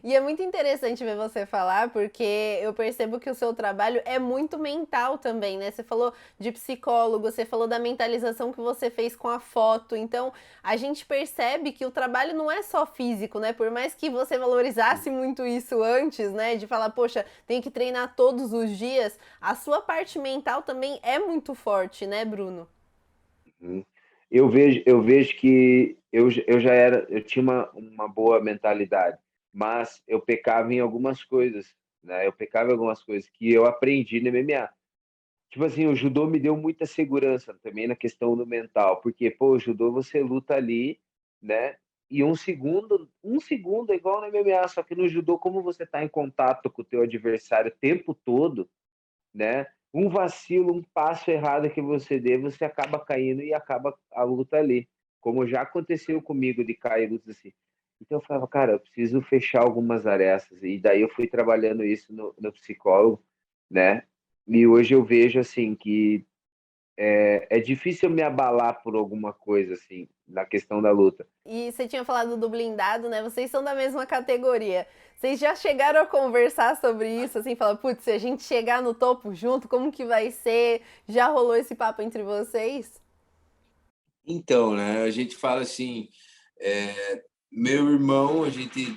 E é muito interessante ver você falar, porque eu percebo que o seu trabalho é muito mental também, né? Você falou de psicólogo, você falou da mentalização que você fez com a foto. Então, a gente percebe que o trabalho não é só físico, né? Por mais que você valorizasse muito isso antes, né? De falar, poxa, tem que treinar todos os dias, a sua parte mental também é muito forte, né, Bruno? Uhum. Eu vejo que eu tinha uma boa mentalidade, mas eu pecava em algumas coisas, né? Eu pecava em algumas coisas que eu aprendi no MMA. Tipo assim, o judô me deu muita segurança também na questão do mental, porque, pô, o judô você luta ali, né? E um segundo é igual no MMA, só que no judô, como você está em contato com o teu adversário o tempo todo, né? Um vacilo, um passo errado que você dê, você acaba caindo e acaba a luta ali. Como já aconteceu comigo de cair lutas assim. Então eu falava, cara, eu preciso fechar algumas arestas. E daí eu fui trabalhando isso no psicólogo, né? E hoje eu vejo assim que é difícil me abalar por alguma coisa assim na questão da luta. E você tinha falado do blindado, né? Vocês são da mesma categoria. Vocês já chegaram a conversar sobre isso, assim, falar, putz, se a gente chegar no topo junto, como que vai ser? Já rolou esse papo entre vocês? Então, né, a gente fala assim, meu irmão, a gente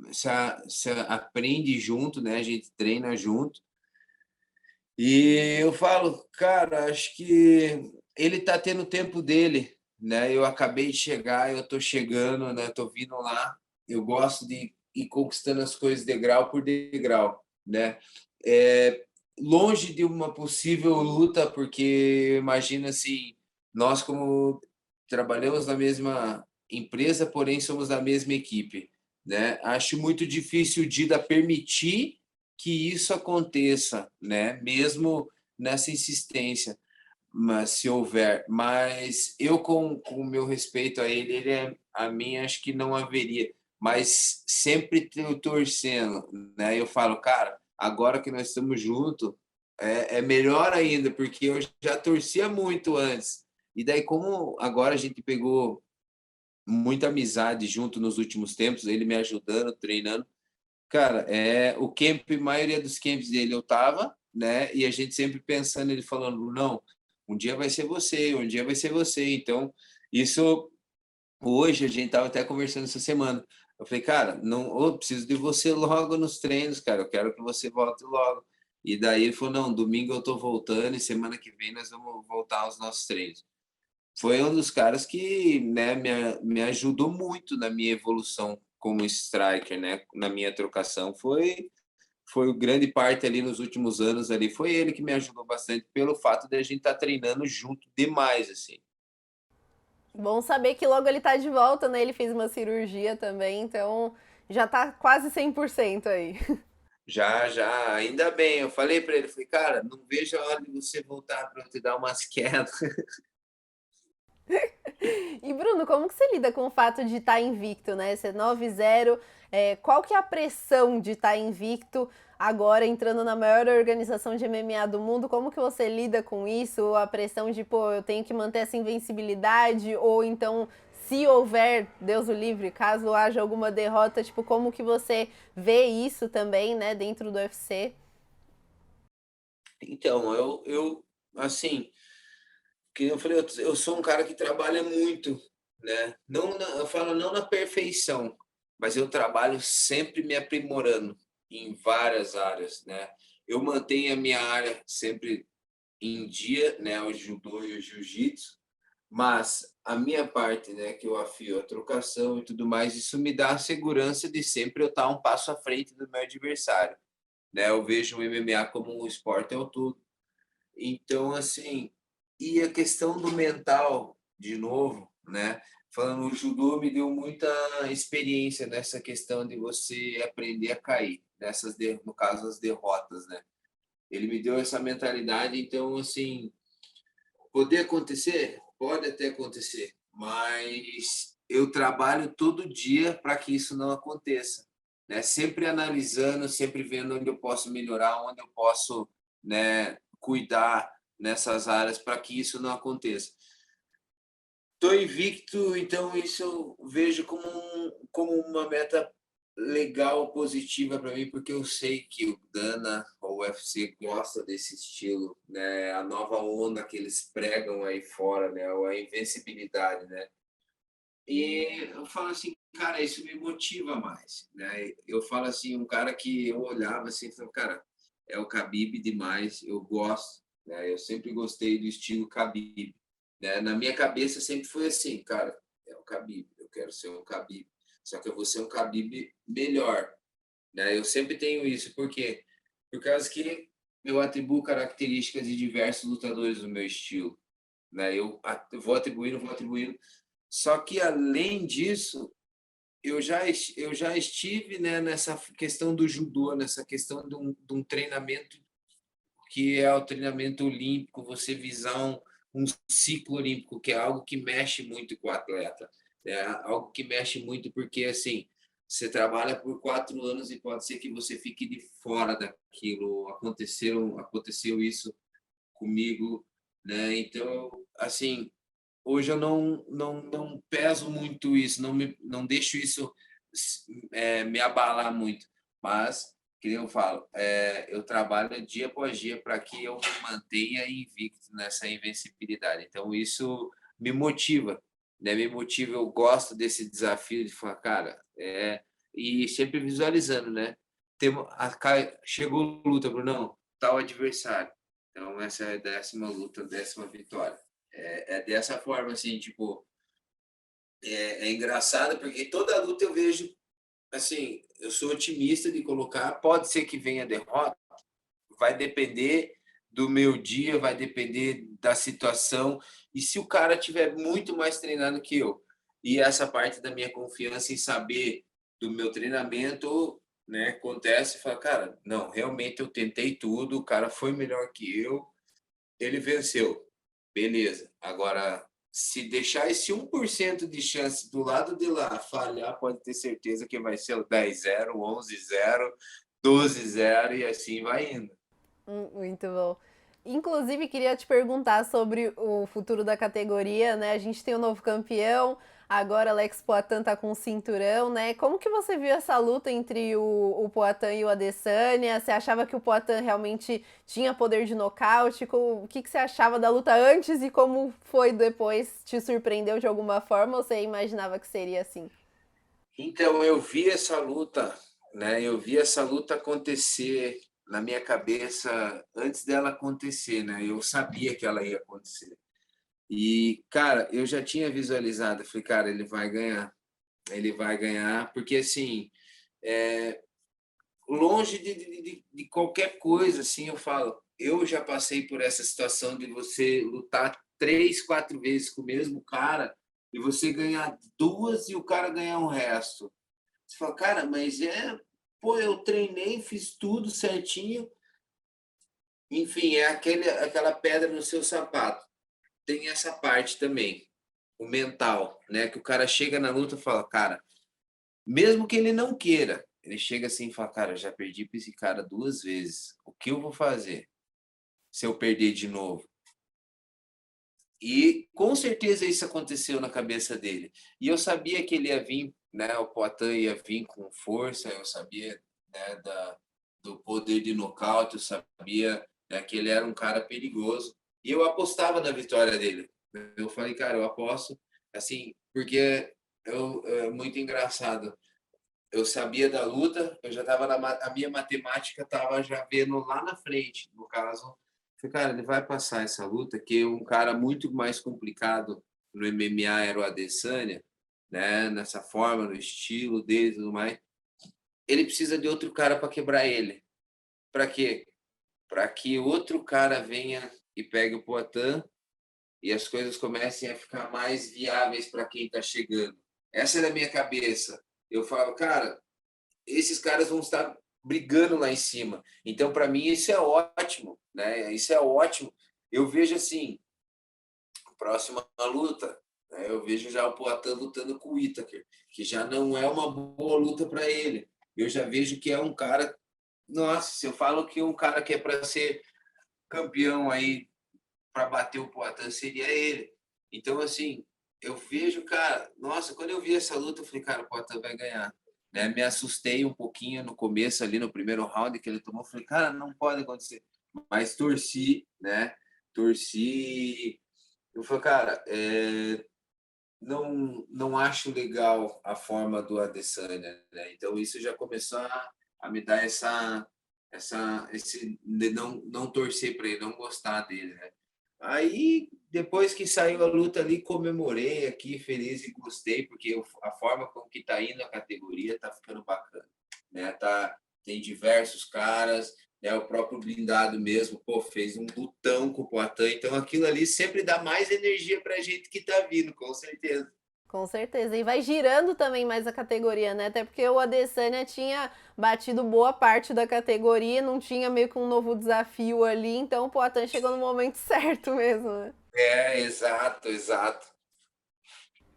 se aprende junto, né, a gente treina junto, e eu falo, cara, acho que ele tá tendo o tempo dele, né, eu acabei de chegar, eu tô chegando, né, tô vindo lá, eu gosto de ir conquistando as coisas degrau por degrau, né? É, longe de uma possível luta, porque imagina assim, nós como trabalhamos na mesma empresa, porém somos da mesma equipe, né? Acho muito difícil o Dida permitir que isso aconteça, né? Mesmo nessa insistência, mas se houver. Mas eu, com o meu respeito a ele, ele é a mim, acho que não haveria. Mas sempre torcendo, né? Eu falo, cara, agora que nós estamos juntos, é melhor ainda, porque eu já torcia muito antes. E daí, como agora a gente pegou muita amizade junto nos últimos tempos, ele me ajudando, treinando. Cara, o camp, a maioria dos camps dele eu tava, né? E a gente sempre pensando, ele falando, não, um dia vai ser você, um dia vai ser você. Então, isso hoje a gente tava até conversando essa semana. Eu falei, cara, não, eu preciso de você logo nos treinos, cara. Eu quero que você volte logo. E daí ele falou, não, domingo eu tô voltando e semana que vem nós vamos voltar aos nossos treinos. Foi um dos caras que, né, me ajudou muito na minha evolução como striker, né? Na minha trocação. Foi grande parte ali nos últimos anos ali. Foi ele que me ajudou bastante pelo fato de a gente estar treinando junto demais, assim. Bom saber que logo ele tá de volta, né? Ele fez uma cirurgia também, então já tá quase 100% aí. Já, já, ainda bem. Eu falei para ele, falei, cara, não vejo a hora de você voltar para eu te dar umas quedas. E Bruno, como que você lida com o fato de estar invicto, né? Ser 9-0, qual que é a pressão de estar invicto agora entrando na maior organização de MMA do mundo? Como que você lida com isso? A pressão de, pô, eu tenho que manter essa invencibilidade ou então se houver, Deus o livre, caso haja alguma derrota, tipo, como que você vê isso também, né, dentro do UFC? Então, assim, que eu falei, eu sou um cara que trabalha muito, né? Não eu falo não na perfeição, mas eu trabalho sempre me aprimorando em várias áreas, né? Eu mantenho a minha área sempre em dia, né? O judô e o jiu-jitsu, mas a minha parte, né? Que eu afio a trocação e tudo mais, isso me dá a segurança de sempre eu estar um passo à frente do meu adversário, né? Eu vejo o MMA como um esporte ao todo. Então, assim, e a questão do mental, de novo, né? Falando, o judô me deu muita experiência nessa questão de você aprender a cair, no caso, as derrotas, né? Ele me deu essa mentalidade, então, assim, poder acontecer? Pode até acontecer, mas eu trabalho todo dia para que isso não aconteça, né? Sempre analisando, sempre vendo onde eu posso melhorar, onde eu posso, né, cuidar nessas áreas para que isso não aconteça. Estou invicto, então isso eu vejo como uma meta legal, positiva para mim, porque eu sei que o Dana, o UFC, gosta desse estilo, né? A nova onda que eles pregam aí fora, né? A invencibilidade, né? E eu falo assim, cara, isso me motiva mais, né? Eu falo assim, um cara que eu olhava assim, e falava, cara, é o Khabib demais, eu gosto, né? Eu sempre gostei do estilo Khabib, né? Na minha cabeça sempre foi assim, cara, é o Khabib, eu quero ser um Khabib, só que eu vou ser um Khabib melhor, né? Eu sempre tenho isso, por quê? Por causa que eu atribuo características de diversos lutadores do meu estilo, né? Eu vou atribuindo. Só que além disso, eu já estive, né, nessa questão do judô, nessa questão de um treinamento que é o treinamento olímpico, você visar um ciclo olímpico, que é algo que mexe muito com o atleta, é algo que mexe muito porque assim você trabalha por 4 anos e pode ser que você fique de fora daquilo. Aconteceu isso comigo, né? Então, assim, hoje eu não peso muito isso, não deixo isso me abalar muito, mas, que eu falo, eu trabalho dia após dia para que eu me mantenha invicto nessa invencibilidade. Então, isso me motiva, né? Me motiva, eu gosto desse desafio de falar, cara, e sempre visualizando, né? Chegou luta, Brunão, tal adversário. Então, essa é a 10ª luta, 10ª vitória. É dessa forma, assim, tipo, é engraçado porque toda luta eu vejo assim, eu sou otimista de colocar, pode ser que venha derrota, vai depender do meu dia, vai depender da situação. E se o cara tiver muito mais treinado que eu, e essa parte da minha confiança em saber do meu treinamento, né, acontece e fala, cara, não, realmente eu tentei tudo, o cara foi melhor que eu, ele venceu. Beleza. Agora, se deixar esse 1% de chance do lado de lá falhar, pode ter certeza que vai ser o 10-0, 11-0, 12-0 e assim vai indo. Muito bom. Inclusive, queria te perguntar sobre o futuro da categoria, né? A gente tem um novo campeão, agora Alex Poatan tá com o cinturão, né? Como que você viu essa luta entre o Poatan e o Adesanya? Você achava que o Poatan realmente tinha poder de nocaute? O que que você achava da luta antes e como foi depois? Te surpreendeu de alguma forma ou você imaginava que seria assim? Então, eu vi essa luta, né? Eu vi essa luta acontecer na minha cabeça antes dela acontecer, né? Eu sabia que ela ia acontecer. E, cara, eu já tinha visualizado, eu falei, cara, ele vai ganhar, porque assim, é, longe de qualquer coisa, assim, eu falo, eu já passei por essa situação de você lutar 3, 4 vezes com o mesmo cara e você ganhar duas e o cara ganhar o resto. Você fala, cara, mas pô, eu treinei, fiz tudo certinho. Enfim, é aquela pedra no seu sapato. Tem essa parte também, o mental, né? Que o cara chega na luta e fala, cara, mesmo que ele não queira, ele chega assim e fala, cara, já perdi para esse cara 2 vezes. O que eu vou fazer se eu perder de novo? E com certeza isso aconteceu na cabeça dele. E eu sabia que ele ia vir, né? O Poatan ia vir com força, eu sabia, né, do poder de nocaute, eu sabia, né, que ele era um cara perigoso. E eu apostava na vitória dele. Eu falei, cara, eu aposto, assim, porque é muito engraçado. Eu sabia da luta, eu já estava a minha matemática estava já vendo lá na frente, no caso. Falei, cara, ele vai passar essa luta, que um cara muito mais complicado no MMA era o Adesanya, né? Nessa forma, no estilo dele e tudo mais. Ele precisa de outro cara para quebrar ele. Para quê? Para que outro cara venha e pegue o Poatan e as coisas comecem a ficar mais viáveis para quem está chegando. Essa é da minha cabeça. Eu falo, cara, esses caras vão estar brigando lá em cima. Então, para mim, isso é ótimo, né? Isso é ótimo. Eu vejo assim, próxima luta, né? Eu vejo já o Poatan lutando com o Whittaker, que já não é uma boa luta para ele. Eu já vejo que é um cara. Nossa, se eu falo que um cara que é para ser campeão aí, para bater o Poatan, seria ele. Então, assim, eu vejo, cara, nossa, quando eu vi essa luta, eu falei, cara, o Poatan vai ganhar. Né? Me assustei um pouquinho no começo, ali no primeiro round que ele tomou. Falei, cara, não pode acontecer. Mas torci, né? Torci. Eu falei, cara, não acho legal a forma do Adesanya, né? Então isso já começou a me dar esse de não torcer para ele, não gostar dele, né? Aí depois que saiu a luta ali, comemorei aqui, feliz e gostei, porque a forma como que tá indo a categoria tá ficando bacana, né? Tem diversos caras, né? O próprio blindado mesmo, pô, fez um lutão com o Poatan, então aquilo ali sempre dá mais energia pra gente que tá vindo, com certeza. Com certeza. E vai girando também mais a categoria, né? Até porque o Adesanya tinha batido boa parte da categoria, não tinha meio que um novo desafio ali, então o Poatan chegou no momento certo mesmo, né? Exato, exato.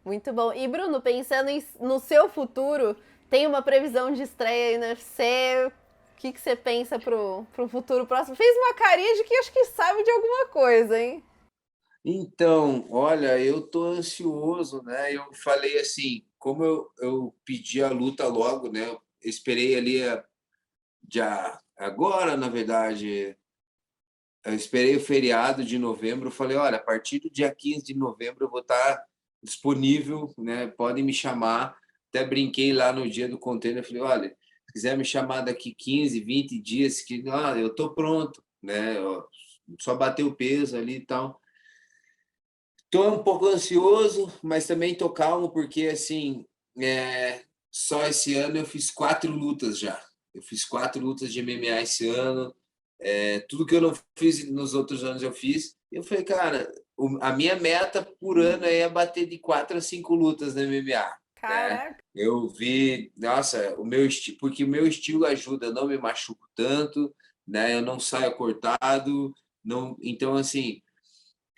Muito bom. E Bruno, pensando no seu futuro, tem uma previsão de estreia aí no UFC? O que, que você pensa pro futuro próximo? Fez uma carinha de que acho que sabe de alguma coisa, hein? Então, olha, eu tô ansioso, né? Eu falei assim, como eu pedi a luta logo, né? Eu esperei ali já agora, na verdade, eu esperei o feriado de novembro, eu falei, olha, a partir do dia 15 de novembro eu vou estar disponível, né? Podem me chamar. Até brinquei lá no dia do container, falei, olha, se quiser me chamar daqui 15, 20 dias, que eu tô pronto, né? Só bater o peso ali e tal. Estou um pouco ansioso, mas também estou calmo, porque assim, Só esse ano eu fiz 4 lutas já. Eu fiz 4 lutas de MMA esse ano. Tudo que eu não fiz nos outros anos eu fiz. Eu falei, cara, a minha meta por ano é bater de 4 a 5 lutas na MMA, né? Caraca. Eu vi, nossa, porque o meu estilo ajuda, eu não me machuco tanto, né? Eu não saio cortado, não, então assim,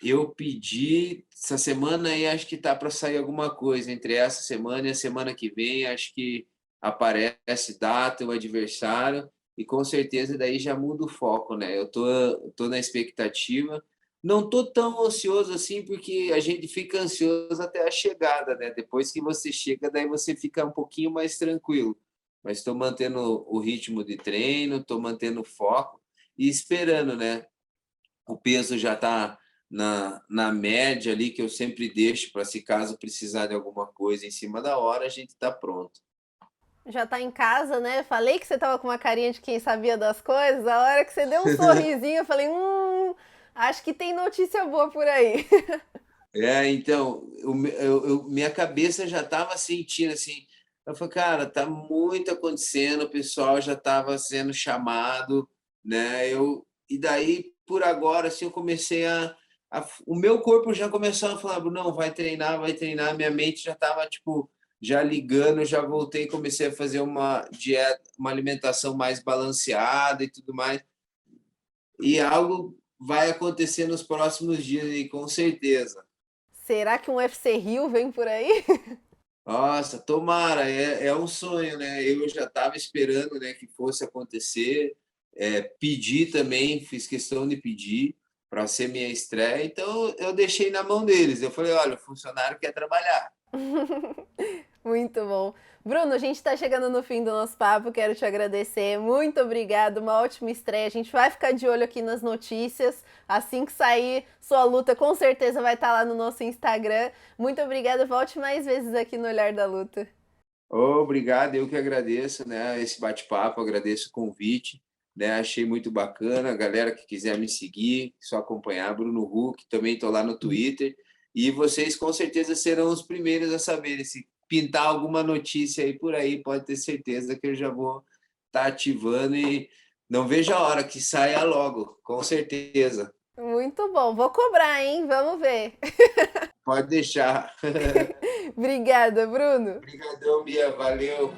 eu pedi essa semana e acho que tá para sair alguma coisa entre essa semana e a semana que vem, acho que aparece data, o adversário e com certeza daí já muda o foco, né? Eu tô na expectativa. Não tô tão ansioso assim porque a gente fica ansioso até a chegada, né? Depois que você chega, daí você fica um pouquinho mais tranquilo. Mas estou mantendo o ritmo de treino, estou mantendo o foco e esperando, né? O peso já está na média ali que eu sempre deixo para se caso precisar de alguma coisa em cima da hora, a gente está pronto. Já tá em casa, né? Falei que você tava com uma carinha de quem sabia das coisas. A hora que você deu um sorrisinho, eu falei, acho que tem notícia boa por aí. Então, minha cabeça já estava sentindo assim. Eu falei, cara, tá muito acontecendo, o pessoal já estava sendo chamado, né? E daí, por agora, assim, eu comecei o meu corpo já começou a falar, não, vai treinar. Minha mente já estava, tipo, já ligando, já voltei, comecei a fazer uma dieta, uma alimentação mais balanceada e tudo mais. E algo vai acontecer nos próximos dias, e com certeza. Será que um UFC Rio vem por aí? Nossa, tomara, é um sonho, né? Eu já estava esperando, né, que fosse acontecer. Pedi também, fiz questão de pedir para ser minha estreia, então eu deixei na mão deles. Eu falei, olha, o funcionário quer trabalhar. Muito bom. Bruno, a gente está chegando no fim do nosso papo, quero te agradecer. Muito obrigada, uma ótima estreia. A gente vai ficar de olho aqui nas notícias. Assim que sair sua luta, com certeza vai estar lá no nosso Instagram. Muito obrigada, volte mais vezes aqui no Olhar da Luta. Obrigado, eu que agradeço, né, esse bate-papo, agradeço o convite, né, achei muito bacana. A galera que quiser me seguir, só acompanhar, Bruno Huck, também estou lá no Twitter, e vocês com certeza serão os primeiros a saberem. Se pintar alguma notícia aí por aí, pode ter certeza que eu já vou estar ativando e não vejo a hora que saia logo, com certeza. Muito bom, vou cobrar, hein? Vamos ver. Pode deixar. Obrigada, Bruno. Obrigadão, Bia, valeu.